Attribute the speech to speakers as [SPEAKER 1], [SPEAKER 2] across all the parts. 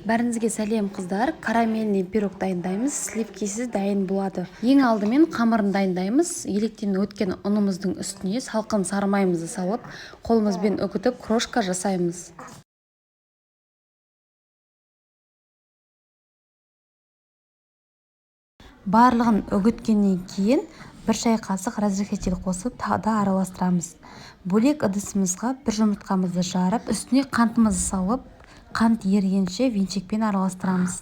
[SPEAKER 1] Бәріңізге сәлем қыздар. Карамельный пирог дайындаймыз. Сливкисіз дайын болады. Ең алдымен қамырын дайындаймыз. Електен өткен ұнымыздың үстіне салқын сары майымызды салып, қолымызбен үгітіп крошка жасаймыз. Барлығын үгіткеннен кейін 1 шай қасық разрыхлитель қосып тағы да араластырамыз. Бөлек ыдысымызға 1 жұмыртқамызды жарып, үстіне қантымызды салып, қант ерігенше венчикпен араластырамыз.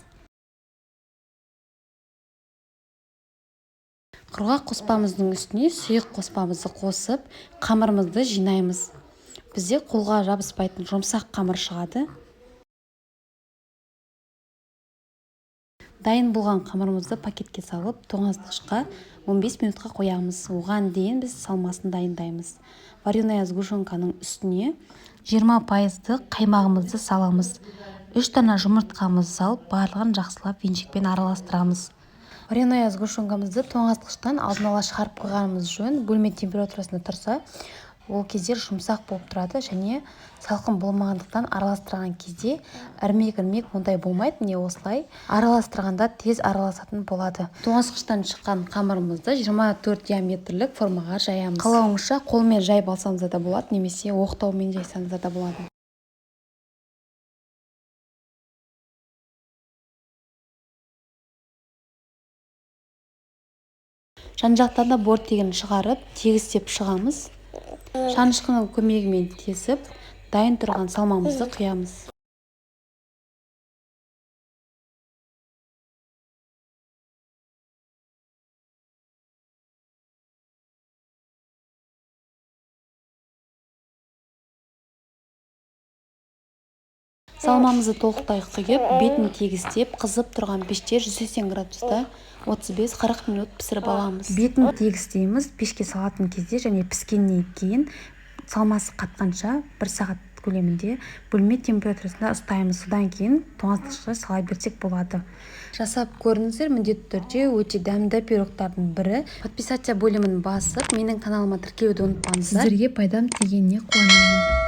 [SPEAKER 1] Құрғақ қоспамыздың үстіне сұйық қоспамызды қосып, қамырымызды жинаймыз. Бізде қолға жабыспайтын жұмсақ қамыр шығады. Дайын болған қамырымызды пакетке салып, тоңазытқышқа 15 минутқа қоямыз. Оған дейін біз салмасын дайындаймыз. Вареная сгущенканың үстіне 20% қаймағымызды саламыз. 3 дана жұмыртқамызды салып, барлығын жақсылап венчикпен араластырамыз. Вареная сгущенкамызды тоңазытқыштан алдын ала шығарып қойғанымыз жөн. Бөлме температурасында тұрса, ол кезде жұмсақ болып тұрады және салқын болмағандықтан араластырған кезде ірмек ондай болмайды, не осылай араластырғанда тез араласатын болады. Тоңазытқыштан шыққан қамырымызды 24 диаметрлік формаға жаямыз. Қалауыңызша қолмен жайып алсаңыз да болады, немесе оқтаумен жайсаңыз да болады. Жан-жақтан да бортигін шығарып, тегістеп шығамыз. Шанышқының көмегімен тесіп, дайын тұрған салмамызды құямыз. Салмамызды толықтай құйып, бетін тегістеп, қызып тұрған пеште 180 градуста 35-40 минут пісіріп аламыз. Бетін тегістейміз, пешке салатын кезде және піскеннен кейін салмасы қатқанша 1 сағат көлемінде бөлме температурасында ұстаймыз. Содан кейін тоңазытқышқа сала берсек болады. Жасап көріңіздер, міндетті түрде өте дәмді пирогтардың бірі. Подписаться бөлімін басып, менің каналыма тіркелуді ұмытпаңыздар. Сіздерге пайдам тигеніне қуанамын.